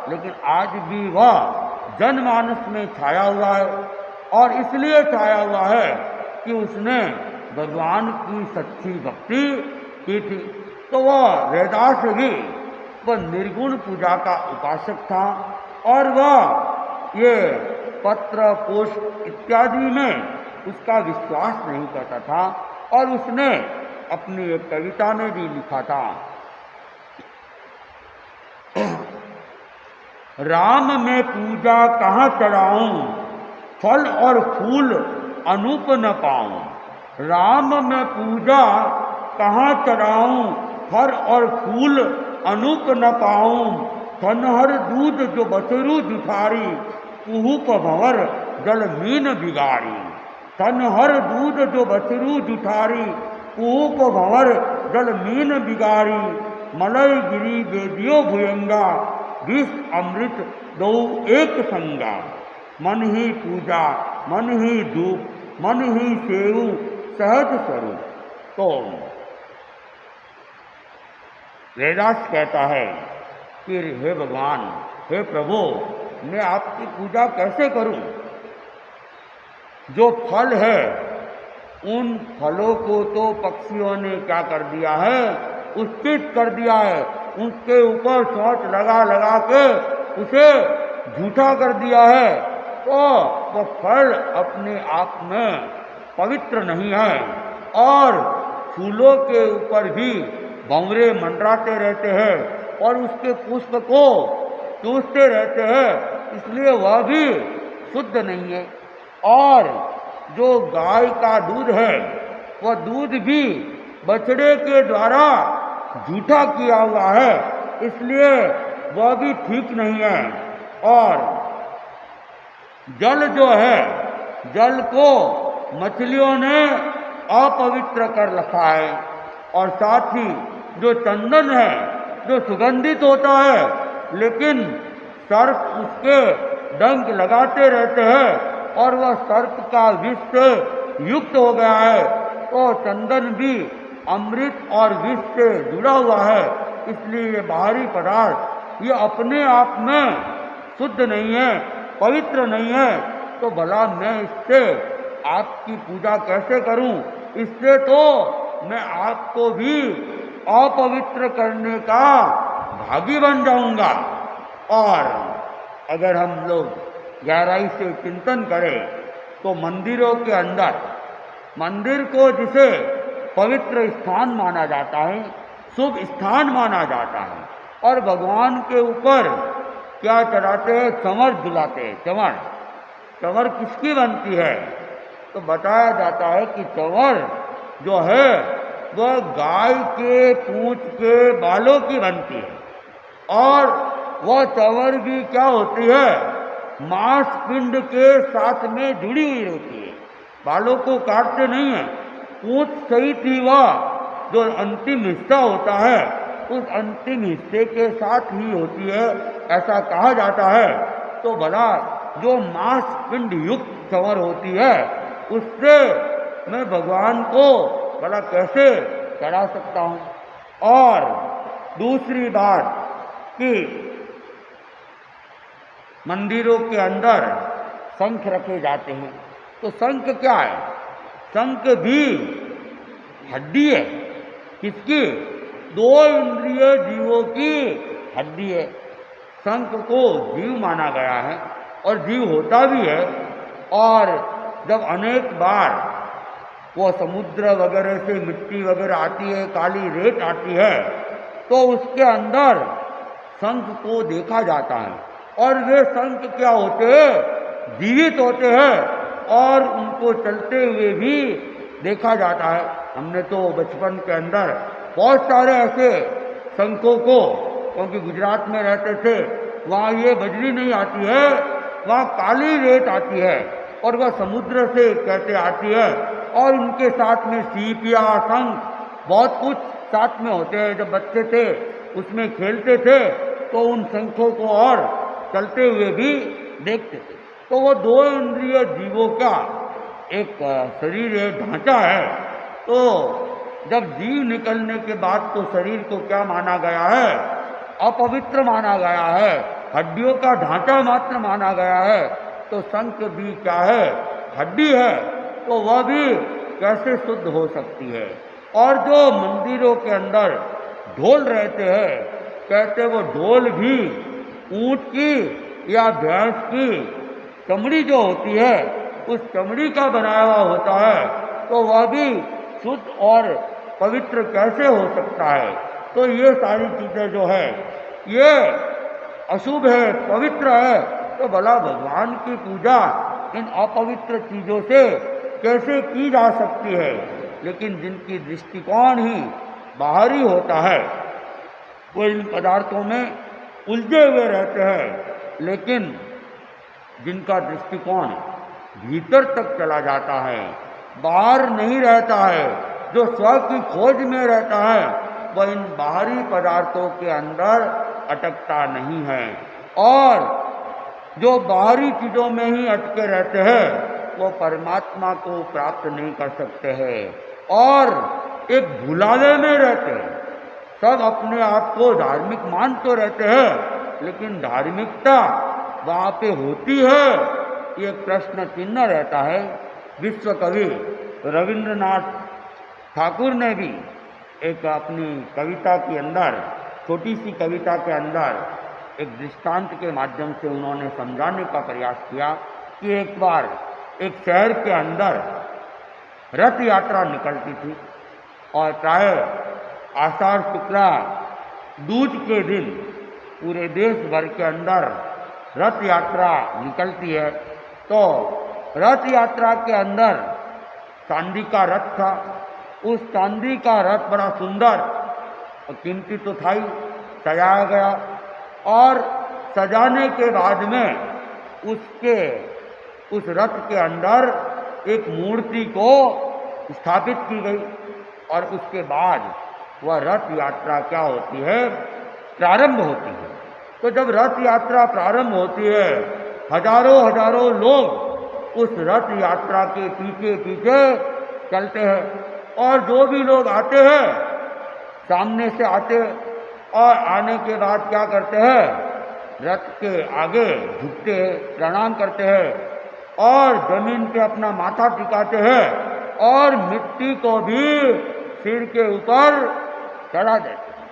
लेकिन आज भी वह जनमानस में छाया हुआ है और इसलिए छाया हुआ है कि उसने भगवान की सच्ची भक्ति की थी। तो वह रैदास भी वह निर्गुण पूजा का उपासक था और वह ये पत्र, पुष्प इत्यादि में उसका विश्वास नहीं करता था और उसने अपनी एक कविता में भी लिखा था, राम में पूजा कहाँ चढ़ाऊं, फल और फूल अनूप न पाऊं। राम में पूजा कहाँ चढ़ाऊं, फल और फूल अनुप न पाऊं, थनहर दूध जो बछरू जुठारी, कुहूप भंवर जल मीन बिगाड़ी। थनहर दूध जो बछरू जुठारी, कुहूप भंवर जल मीन बिगाड़ी। मलय गिरी बेदियो भुयंगा, विष अमृत दो एक संगा। मन ही पूजा मन ही धूप मन ही सेवु सहज स्वरूप। तो वेदास कहता है कि हे भगवान, हे प्रभु, मैं आपकी पूजा कैसे करूं? जो फल है उन फलों को तो पक्षियों ने क्या कर दिया है, उचित कर दिया है, उसके ऊपर चोंच लगा लगा के उसे झूठा कर दिया है। तो वह फल अपने आप में पवित्र नहीं है। और फूलों के ऊपर भी भंवरे मंडराते रहते हैं और उसके पुष्प को चूसते रहते हैं, इसलिए वह भी शुद्ध नहीं है। और जो गाय का दूध है वह दूध भी बछड़े के द्वारा झूठा किया हुआ है, इसलिए वह भी ठीक नहीं है। और जल जो है, जल को मछलियों ने अपवित्र कर रखा है। और साथ ही जो चंदन है, जो सुगंधित होता है, लेकिन सर्प उसके डंक लगाते रहते हैं और वह सर्प का विष से युक्त हो गया है। तो चंदन भी अमृत और विष से जुड़ा हुआ है, इसलिए ये बाहरी पदार्थ ये अपने आप में शुद्ध नहीं है, पवित्र नहीं है। तो भला मैं इससे आपकी पूजा कैसे करूं? इससे तो मैं आपको भी अपवित्र करने का भागी बन जाऊंगा। और अगर हम लोग गहराई से चिंतन करें तो मंदिरों के अंदर, मंदिर को जिसे पवित्र स्थान माना जाता है, शुभ स्थान माना जाता है, और भगवान के ऊपर क्या चढ़ाते हैं? चंवर झुलाते हैं। चंवर, चंवर किसकी बनती है? तो बताया जाता है कि चंवर जो है वह गाय के पूंछ के बालों की बनती है। और वह चंवर भी क्या होती है? मांस पिंड के साथ में जुड़ी हुई होती है, बालों को काटते नहीं है। पूंछ सहित ही वह जो अंतिम हिस्सा होता है उस अंतिम हिस्से के साथ ही होती है, ऐसा कहा जाता है। तो भला जो मांस पिंड युक्त चंवर होती है उससे मैं भगवान को भला कैसे चढ़ा सकता हूँ? और दूसरी बात कि मंदिरों के अंदर शंख रखे जाते हैं, तो शंख क्या है? शंख भी हड्डी है। किसकी? दो इंद्रिय जीवों की हड्डी है। शंख को जीव माना गया है और जीव होता भी है। और जब अनेक बार वो समुद्र वगैरह से मिट्टी वगैरह आती है, काली रेत आती है, तो उसके अंदर शंख को देखा जाता है। और वे शंख क्या होते हैं? जीवित होते हैं और उनको चलते हुए भी देखा जाता है। हमने तो बचपन के अंदर बहुत सारे ऐसे शंखों को, क्योंकि गुजरात में रहते थे, वहाँ ये बजरी नहीं आती है, वहाँ काली रेत आती है और वह समुद्र से कहते आती है। और उनके साथ में सीपिया, शंख, बहुत कुछ साथ में होते हैं। जब बच्चे थे उसमें खेलते थे तो उन शंखों को और चलते हुए भी देखते थे। तो वो दो इंद्रिय जीवों का एक शरीर है, ढांचा है। तो जब जीव निकलने के बाद तो शरीर को क्या माना गया है? अपवित्र माना गया है, हड्डियों का ढांचा मात्र माना गया है। तो शंख भी क्या है? हड्डी है। तो वह भी कैसे शुद्ध हो सकती है? और जो मंदिरों के अंदर ढोल रहते हैं, कहते वो ढोल भी ऊंट की या भैंस की चमड़ी जो होती है उस चमड़ी का बनाया हुआ होता है। तो वह भी शुद्ध और पवित्र कैसे हो सकता है? तो ये सारी चीज़ें जो है ये अशुभ है, पवित्र है। तो भला भगवान की पूजा इन अपवित्र चीज़ों से कैसे की जा सकती है? लेकिन जिनकी दृष्टिकोण ही बाहरी होता है, वो इन पदार्थों में उलझे हुए रहते हैं, लेकिन जिनका दृष्टिकोण भीतर तक चला जाता है, बाहर नहीं रहता है, जो स्व की खोज में रहता है, वह इन बाहरी पदार्थों के अंदर अटकता नहीं है। और जो बाहरी चीजों में ही अटके रहते हैं वो परमात्मा को प्राप्त नहीं कर सकते हैं और एक भुलावे में रहते हैं। सब अपने आप को धार्मिक मान तो रहते हैं, लेकिन धार्मिकता वहाँ पे होती है, ये प्रश्न चिन्ह रहता है। विश्व कवि रविंद्रनाथ ठाकुर ने भी एक अपनी कविता के अंदर, छोटी सी कविता के अंदर एक दृष्टांत के माध्यम से उन्होंने समझाने का प्रयास किया कि एक बार एक शहर के अंदर रथ यात्रा निकलती थी और प्राय आषाढ़ शुक्ला दूज के दिन पूरे देश भर के अंदर रथ यात्रा निकलती है। तो रथ यात्रा के अंदर चांदी का रथ था। उस चांदी का रथ बड़ा सुंदर और कीमती तो था ही, सजाया गया और सजाने के बाद में उस रथ के अंदर एक मूर्ति को स्थापित की गई और उसके बाद वह रथ यात्रा क्या होती है, प्रारंभ होती है। तो जब रथ यात्रा प्रारंभ होती है, हजारों लोग उस रथ यात्रा के पीछे पीछे चलते हैं और जो भी लोग आते हैं सामने से आते और आने के बाद क्या करते हैं, रथ के आगे झुकते हैं, प्रणाम करते हैं और जमीन पे अपना माथा टिकाते हैं और मिट्टी को भी सिर के ऊपर चढ़ा देते हैं।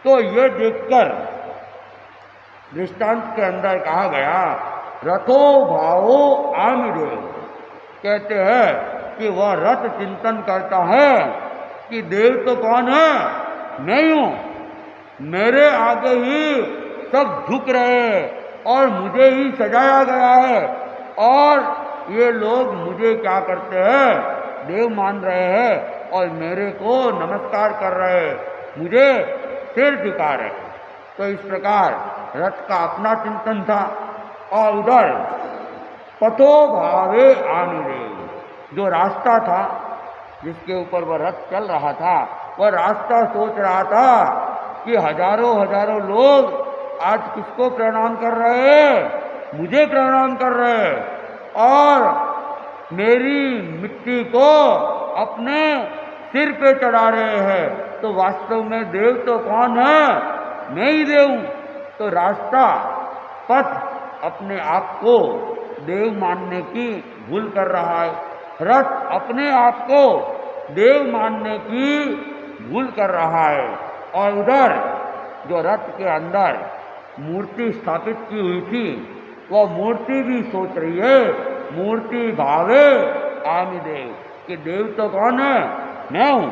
तो ये देखकर दृष्टांत के अंदर कहा गया, रथो भावो आमिदेव, कहते हैं कि वह रथ चिंतन करता है कि देव तो कौन है, मैं हूं, मेरे आगे ही सब झुक रहे हैं और मुझे ही सजाया गया है और ये लोग मुझे क्या करते हैं, देव मान रहे हैं और मेरे को नमस्कार कर रहे हैं, मुझे सिर झुका रहे हैं। तो इस प्रकार रथ का अपना चिंतन था और उधर पथो भावे आमिदेव, जो रास्ता था जिसके ऊपर वह रथ चल रहा था, वह रास्ता सोच रहा था कि हजारों लोग आज किसको प्रणाम कर रहे हैं, मुझे प्रणाम कर रहे हैं और मेरी मिट्टी को अपने सिर पे चढ़ा रहे हैं। तो वास्तव में देव तो कौन है, मैं ही देव हूं। तो रास्ता पथ अपने आप को देव मानने की भूल कर रहा है, रथ अपने आप को देव मानने की भूल कर रहा है और उधर जो रथ के अंदर मूर्ति स्थापित की हुई थी वह मूर्ति भी सोच रही है, मूर्ति भावे आमिदेव, कि देव तो कौन है, मैं हूं,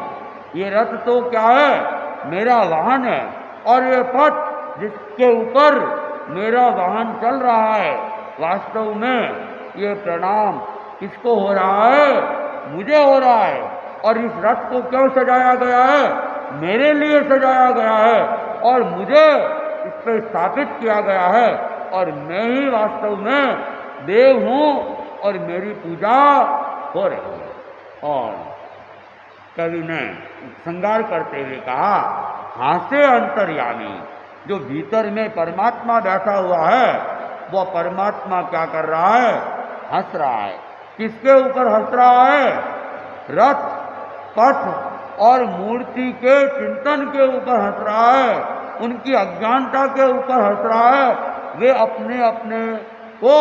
ये रथ तो क्या है, मेरा वाहन है और ये पथ जिसके ऊपर मेरा वाहन चल रहा है, वास्तव में ये प्रणाम किसको हो रहा है, मुझे हो रहा है। और इस रथ को क्यों सजाया गया है, मेरे लिए सजाया गया है और मुझे इस पर स्थापित किया गया है और मैं ही वास्तव में देव हूं और मेरी पूजा हो रही है। और कवि ने श्रृंगार करते हुए कहा, हासे अंतर्यामी, जो भीतर में परमात्मा बैठा हुआ है वह परमात्मा क्या कर रहा है, हंस रहा है। किसके ऊपर हंस रहा है, रथ पथ और मूर्ति के चिंतन के ऊपर हंस रहा है, उनकी अज्ञानता के ऊपर हंस रहा है। वे अपने अपने को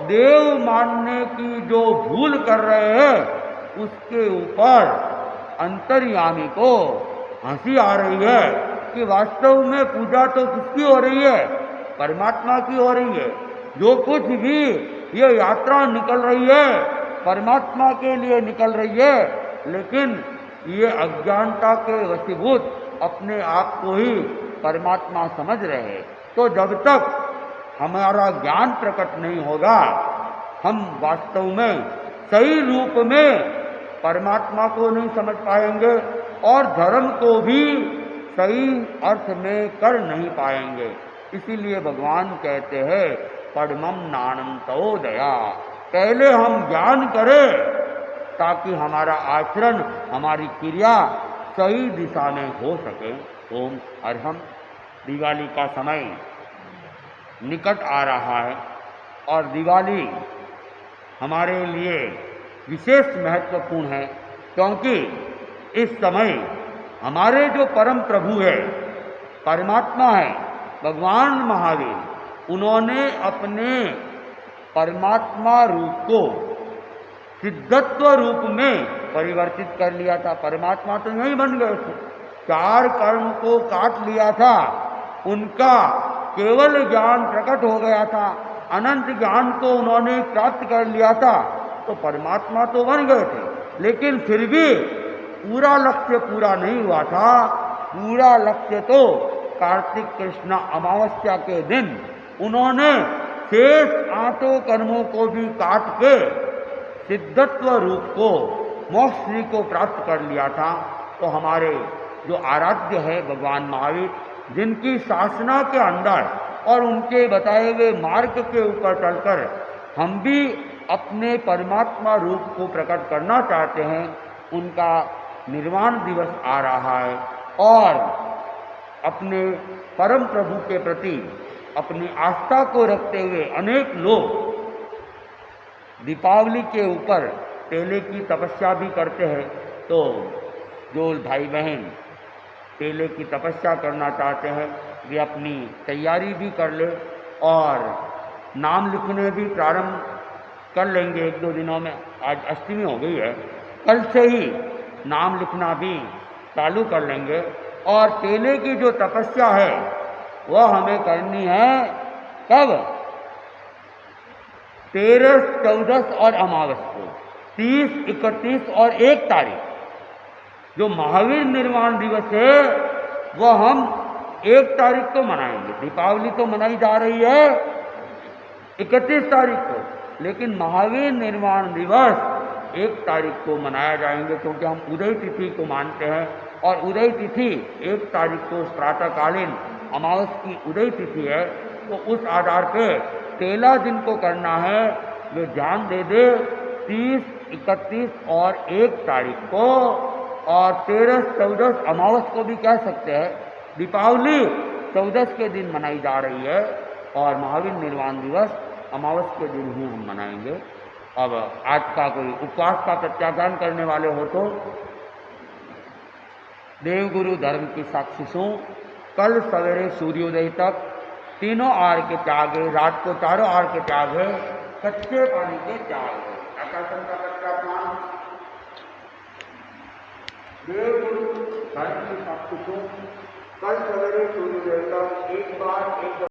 देव मानने की जो भूल कर रहे हैं उसके ऊपर अंतर्यामी को हंसी आ रही है कि वास्तव में पूजा तो किसकी हो रही है, परमात्मा की हो रही है। जो कुछ भी ये यात्रा निकल रही है परमात्मा के लिए निकल रही है, लेकिन ये अज्ञानता के वशीभूत अपने आप को ही परमात्मा समझ रहे हैं। तो जब तक हमारा ज्ञान प्रकट नहीं होगा हम वास्तव में सही रूप में परमात्मा को नहीं समझ पाएंगे और धर्म को भी सही अर्थ में कर नहीं पाएंगे। इसीलिए भगवान कहते हैं पद्मम नानंतोदया, पहले हम ज्ञान करें ताकि हमारा आचरण, हमारी क्रिया सही दिशा में हो सके। ओम अरहम। दिवाली का समय निकट आ रहा है और दिवाली हमारे लिए विशेष महत्वपूर्ण है, क्योंकि इस समय हमारे जो परम प्रभु है, परमात्मा है, भगवान महावीर, उन्होंने अपने परमात्मा रूप को सिद्धत्व रूप में परिवर्तित कर लिया था। परमात्मा तो यही बन गए थे, चार कर्म को काट लिया था, उनका केवल ज्ञान प्रकट हो गया था, अनंत ज्ञान को उन्होंने प्राप्त कर लिया था, तो परमात्मा तो बन गए थे। लेकिन फिर भी पूरा लक्ष्य पूरा नहीं हुआ था। पूरा लक्ष्य तो कार्तिक कृष्ण अमावस्या के दिन उन्होंने शेष 8 कर्मों को भी काट के सिद्धत्व रूप को, मोक्ष श्री को प्राप्त कर लिया था। तो हमारे जो आराध्य है भगवान महावीर, जिनकी शासना के अंदर और उनके बताए हुए मार्ग के ऊपर चलकर हम भी अपने परमात्मा रूप को प्रकट करना चाहते हैं, उनका निर्वाण दिवस आ रहा है और अपने परम प्रभु के प्रति अपनी आस्था को रखते हुए अनेक लोग दीपावली के ऊपर केले की तपस्या भी करते हैं। तो जो भाई बहन केले की तपस्या करना चाहते हैं वे अपनी तैयारी भी कर ले और नाम लिखने भी प्रारंभ कर लेंगे 1-2 दिनों में। आज अष्टमी हो गई है, कल से ही नाम लिखना भी चालू कर लेंगे। और केले की जो तपस्या है वह हमें करनी है कब? 13, 14 और अमावस को, 30, 31 और 1 तारीख जो महावीर निर्वाण दिवस है वह हम 1 तारीख को मनाएंगे। दीपावली तो मनाई जा रही है 31 तारीख को, लेकिन महावीर निर्वाण दिवस 1 तारीख को मनाया जाएंगे, क्योंकि हम उदय तिथि को मानते हैं और उदय तिथि 1 तारीख को प्रातःकालीन अमावस की उदय तिथि है। तो उस आधार पे 13 दिन को करना है, वे ध्यान दे दे 30, 31 और 1 तारीख को, और 13, 14 अमावस को भी कह सकते हैं। दीपावली 14 के दिन मनाई जा रही है और महावीर निर्वाण दिवस अमावस के दिन ही हम मनाएंगे। अब आज का कोई उपवास का प्रत्याख्यान करने वाले हो तो देवगुरु धर्म की साक्षी सो, कल सवेरे सूर्योदय तक तीनों आर के त्यागे, रात को चारों आर के त्यागे, कच्चे पानी के त्यागे, आकाशन का प्रत्याख्यान। देवगुरु धर्म की साक्षी सो,